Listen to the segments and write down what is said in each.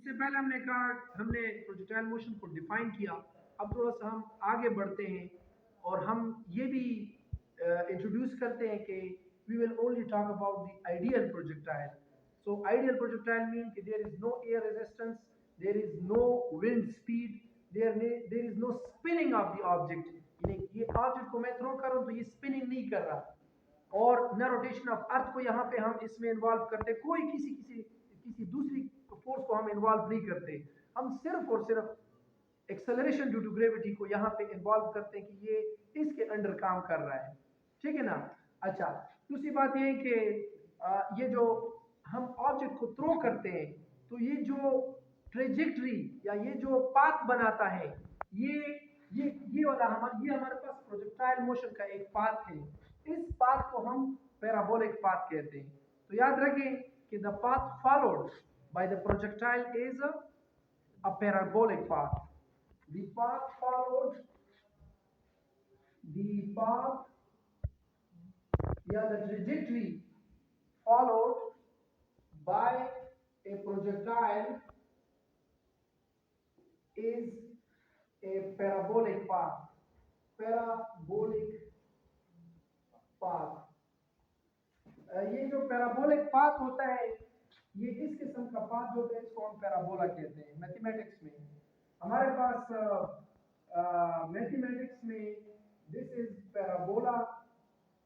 इससे पहले हमने कहा, हमने प्रोजेक्टाइल मोशन को डिफाइन किया। अब थोड़ा सा हम आगे बढ़ते हैं और हम ये भी इंट्रोड्यूस करते हैं कि we will only talk about the ideal projectile. So ideal projectile mean कि there is no air resistance, there is no wind speed, there is no spinning of the object. ये ऑब्जेक्ट को मैं throw कर रहा हूँ तो ये spinning नहीं कर रहा, और न रोटेशन ऑफ अर्थ को यहाँ पे हम इसमें इन्वॉल्व करते, कोई किसी किसी किसी दूसरी फोर्स को हम इन्वॉल्व नहीं करते। हम सिर्फ और सिर्फ एक्सेलरेशन ड्यू टू ग्रेविटी को यहाँ पे इन्वॉल्व करते हैं कि ये इसके अंडर काम कर रहा है। ठीक है ना। अच्छा, दूसरी बात ये है कि ये जो हम ऑब्जेक्ट को थ्रो करते हैं तो ये जो ट्रेजेक्ट्री या ये जो पाथ बनाता है, ये वाला हमारे पास प्रोजेक्टाइल मोशन का एक पाथ है। इस पाथ को हम पैराबोलिक पाथ कहते हैं। तो याद रखें कि the path followed by the projectile is a parabolic path. The path followed, the path, yeah, the trajectory followed by a projectile is a parabolic path. Parabolic path. ये जो पैराबोलिक पाथ होता है, ये इस किस्म का पाथ जो है इसको हम पैराबोला कहते हैं मैथमेटिक्स में। हमारे पास मैथमेटिक्स में this is parabola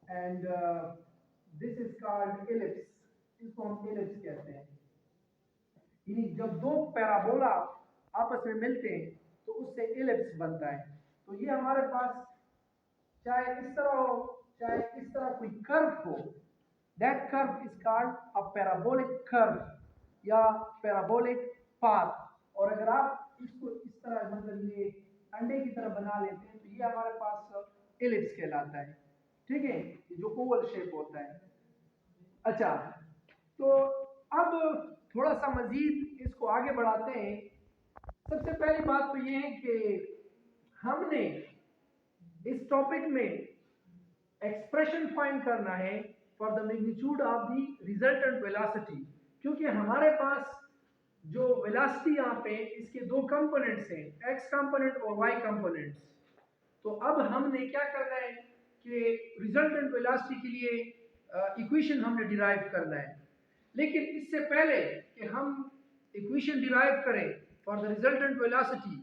and this is called ellipse. इसको हम एलिप्स कहते हैं। यानी जब दो पैराबोला आपस में मिलते हैं तो उससे एलिप्स बनता है। तो ये हमारे पास चाहे इस तरह हो चाहे इस तरह कोई कर्व हो, that curve is called a parabolic curve या parabolic path। और अगर आप इसको इस तरह मतलब ये अंडे की तरह बना लेते हैं तो ये हमारे पास एलिप्स कहलाता है। ठीक है, जो ओवल शेप होता है। अच्छा, तो अब थोड़ा सा मजीद इसको आगे बढ़ाते हैं। सबसे पहली बात तो ये है कि हमने इस टॉपिक में एक्सप्रेशन फाइंड करना है for the magnitude of the resultant velocity, क्योंकि हमारे पास जो वेलोसिटी यहाँ पे इसके दो कंपोनेंट्स हैं, एक्स कंपोनेंट और वाई कंपोनेंट्स। तो अब हमने क्या करना है कि रिजल्टेंट वेलोसिटी के लिए इक्वेशन हमने डिराइव करना है। लेकिन इससे पहले कि हम इक्वेशन डिराइव करें फॉर द रिजल्टेंट वेलोसिटी,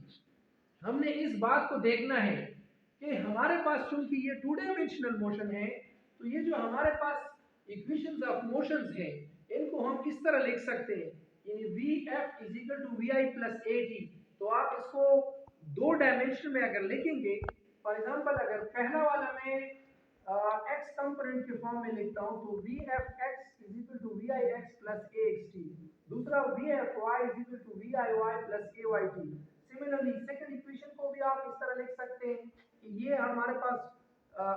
हमने इस बात को देखना है कि हमारे पास चूंकि ये टू डायमेंशनल मोशन है, तो ये जो हमारे पास इक्वेशंस ऑफ मोशंस हैं इनको हम किस तरह लिख सकते हैं। यानी Vf is equal to Vi plus AT। तो आप इसको दो डायमेंशन में अगर लिखेंगे, फॉर एग्जांपल अगर पहला वाला मैं x कंपोनेंट के फॉर्म में लिखता हूं तो Vfx is equal to Vix plus AXT, दूसरा Vfy is equal to Viy plus AYT। Similarly second equation को भी आप इस तरह लिख सकते हैं कि ये हमारे पास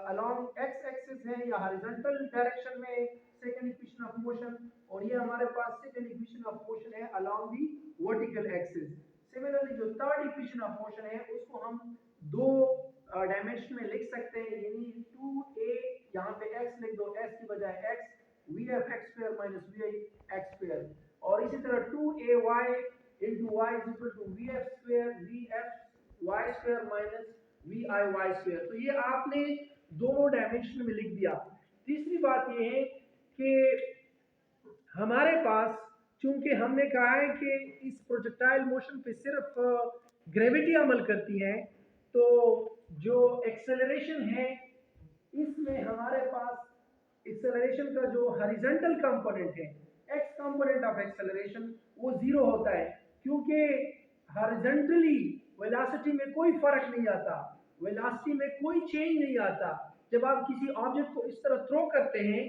अलोंग एक्स एक्सिस है या हॉरिजॉन्टल डायरेक्शन में सेकंड इक्वेशन ऑफ मोशन, और ये हमारे पास सेकंड इक्वेशन ऑफ मोशन है along the vertical axis. Similarly जो थर्ड इक्वेशन ऑफ मोशन है उसको हम दो डायमेंशन में लिख सकते हैं, यानी 2a, यहाँ पे x लिख दो, s की बजाय x, Vfx² माइनस Vix², और इसी तरह 2ay into y is equal to Vf² Vfy² minus Viy²। तो ये आपने दोनों डायमेंशन में लिख दिया। तीसरी बात ये है कि हमारे पास चूंकि हमने कहा है कि इस प्रोजेक्टाइल मोशन पे सिर्फ ग्रेविटी अमल करती है, तो जो एक्सेलरेशन है इसमें हमारे पास एक्सेलरेशन का जो हॉरिजॉन्टल कंपोनेंट है, एक्स कंपोनेंट ऑफ एक्सेलरेशन, वो जीरो होता है, क्योंकि हॉरिजॉन्टली वेलोसिटी में कोई फर्क नहीं आता, वेलोसिटी में कोई चेंज नहीं आता। जब आप किसी ऑब्जेक्ट को इस तरह थ्रो करते हैं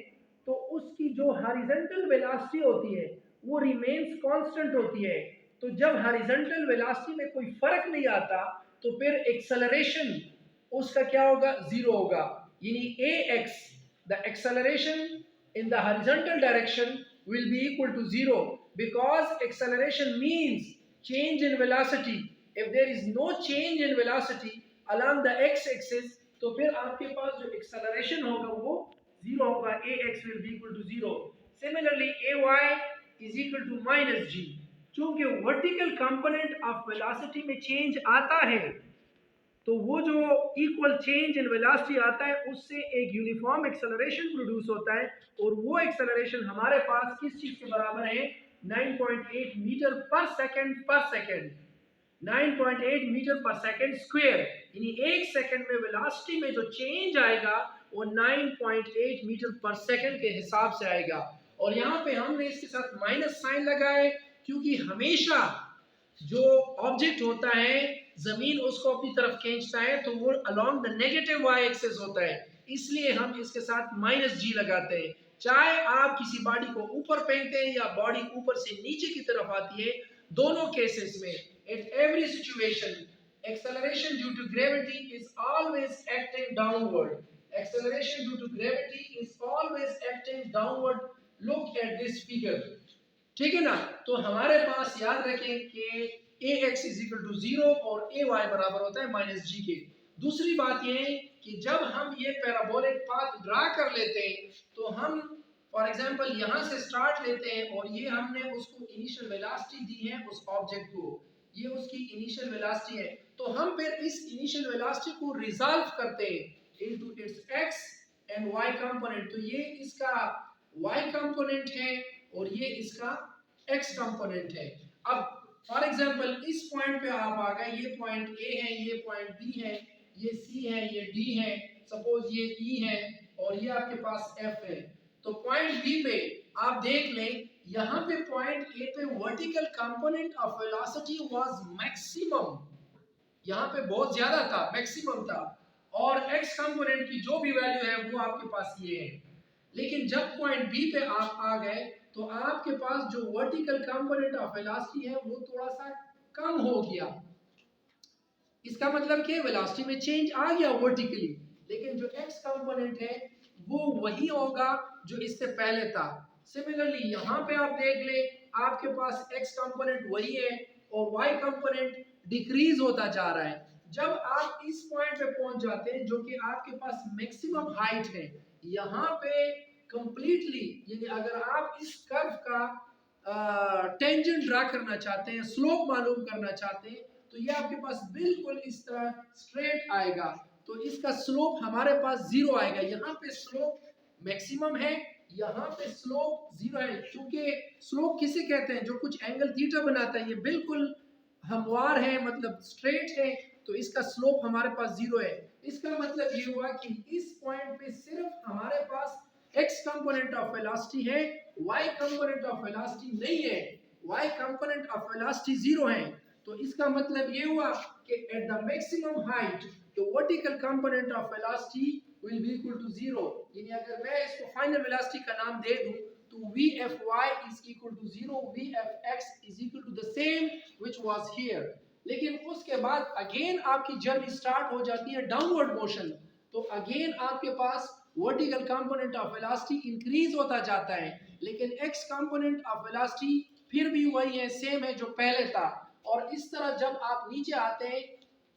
तो उसकी जो हॉरिजॉन्टल वेलोसिटी होती है वो रिमेन्स कांस्टेंट होती है। तो जब हॉरिजॉन्टल वेलोसिटी में कोई फर्क नहीं आता तो फिर एक्सेलरेशन उसका क्या होगा, जीरो होगा। यानी ax, the acceleration in the horizontal direction will be equal to zero, because acceleration means change in velocity. If there is no change in velocity along the x-axis, तो फिर आपके पास जो acceleration होगा वो zero होगा, ax will be equal to zero. Similarly, ay is equal to minus g. चूंकि vertical component of velocity में change आता है, तो वो जो इक्वल चेंज इन वेलोसिटी आता है उससे एक यूनिफॉर्म एक्सेलरेशन प्रोड्यूस होता है, और वो एक्सेलरेशन हमारे पास किस चीज के बराबर है? 9.8 मीटर पर सेकंड 9.8 मीटर पर सेकंड स्क्वायर, यानी एक सेकंड में वेलोसिटी में जो चेंज आएगा वो 9.8 मीटर पर सेकंड के हिसाब से आएगा। और यहाँ पे हमने इसके साथ माइनस साइन लगाए, क्योंकि हमेशा जो ऑब्जेक्ट होता है जमीन उसको अपनी तरफ खींचता है तो वो along the negative Y axis होता है, इसलिए हम इसके साथ माइनस जी लगाते हैं। चाहे आप किसी बॉडी को ऊपर फेंकते हैं या बॉडी ऊपर से नीचे की तरफ आती है, दोनों केसेस में at every situation acceleration due to gravity is always acting downward. Acceleration due to gravity is always acting downward. Look at this figure. ठीक है ना? तो हमारे पास याद रखें कि ax is equal to 0 और ay बराबर होता है माइनस जी के। दूसरी बात ये है कि जब हम ये पैराबोलिक पाथ ड्रा कर लेते हैं तो हम फॉर एग्जांपल यहाँ से स्टार्ट लेते हैं और ये हमने उसको इनिशियल वेलोसिटी दी है उस ऑब्जेक्ट को, ये उसकी इनिशियल वेलोसिटी है, तो हम फिर इस इनिशियल वेलोसिटी को रिजॉल्व करते हैं into its x and y component. तो ये इसका y कंपोनेंट है और ये इसका x कंपोनेंट है। अब फॉर एग्जांपल इस पॉइंट पे आप आ गए, ये पॉइंट A है, ये पॉइंट B है, ये C है, ये D है, सपोज ये E है और ये आपके पास F है। तो पॉइंट B पे आप देख लें, यहाँ पे पॉइंट A पे vertical component of velocity was maximum, यहाँ पे बहुत ज्यादा था, मैक्सिमम था, और x कंपोनेंट की जो भी वैल्यू है वो आपके पास ये है। लेकिन जब पॉइंट B पे आप आ गए तो आपके पास जो वर्टिकल कंपोनेंट ऑफ वेलोसिटी है वो थोड़ा सा कम हो गया। इसका मतलब कि वेलोसिटी में चेंज आ गया वर्टिकली, लेकिन जो x कंपोनेंट है वो वही होगा जो इससे पहले था। सिमिलरली यहाँ पे आप देख ले, आपके पास x कंपोनेंट वही है और y कंपोनेंट डिक्रीज होता जा रहा है। जब आप इस पॉइंट पे पहुंच जाते हैं जो कि आपके पास मैक्सिमम हाइट है, यहाँ पे कंप्लीटली, यानी अगर आप इस कर्व का टेंजेंट ड्रा करना चाहते हैं, स्लोप मालूम करना चाहते हैं, तो ये आपके पास बिल्कुल इस तरह स्ट्रेट आएगा, तो इसका स्लोप हमारे पास 0 आएगा। यहाँ पे स्लोप मैक्सिमम है, यहाँ पे स्लोप 0 है, क्योंकि स्लोप किसे कहते हैं? जो कुछ एंगल थीटा बनाता है, ये बिल्कुल हमवार है, मतलब स्ट्रेट है, तो इसका स्लोप हमारे पास 0 है। इसका मतलब ये हुआ कि इस पॉइंट पे सिर्फ हमारे पास x कंपोनेंट ऑफ वेलोसिटी है, y कंपोनेंट ऑफ वेलोसिटी नहीं है, y कंपोनेंट ऑफ वेलोसिटी 0 है। तो इसका मतलब ये हुआ कि at the maximum height the vertical component of velocity will be equal to 0। यानी अगर मैं इसको फाइनल वेलोसिटी का नाम दे दूं तो vfy is equal to 0, vfx is equal to the same which was here। लेकिन उसके बाद अगेन आपकी जर्नी स्टार्ट हो जाती है डाउनवर्ड मोशन, तो अगेन आपके पास vertical component of velocity increase होता जाता है, लेकिन एक्स कंपोनेंट ऑफ वेलोसिटी फिर भी वही है, सेम है जो पहले था। और इस तरह जब आप नीचे आते हैं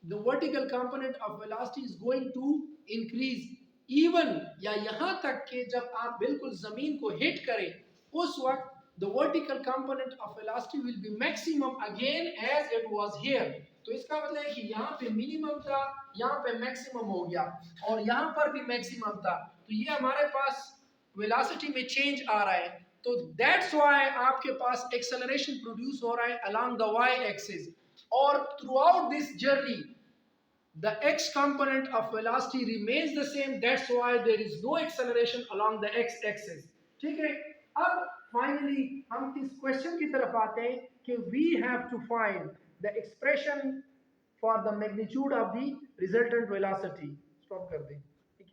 the vertical component of velocity is going to increase even, या यहाँ तक कि जब आप बिल्कुल जमीन को हिट करें उस वक्त the vertical component of velocity will be maximum again as it was here। तो इसका मतलब है कि यहाँ पे मिनिमम था, यहाँ पे मैक्सिमम हो गया, और यहाँ पर भी मैक्सिमम था, तो ये हमारे पास वेलोसिटी में चेंज आ रहा है। तो दैट्स व्हाई आपके पास एक्सेलरेशन प्रोड्यूस हो रहा है अलोंग द y एक्सिस, और throughout this journey the x component of velocity remains the same, that's why there is no acceleration along the x axis। ठीक है, अब फाइनली हम इस क्वेश्चन की तरफ आते हैं कि we have to find the expression for the magnitude of the resultant velocity। Stop कर दें।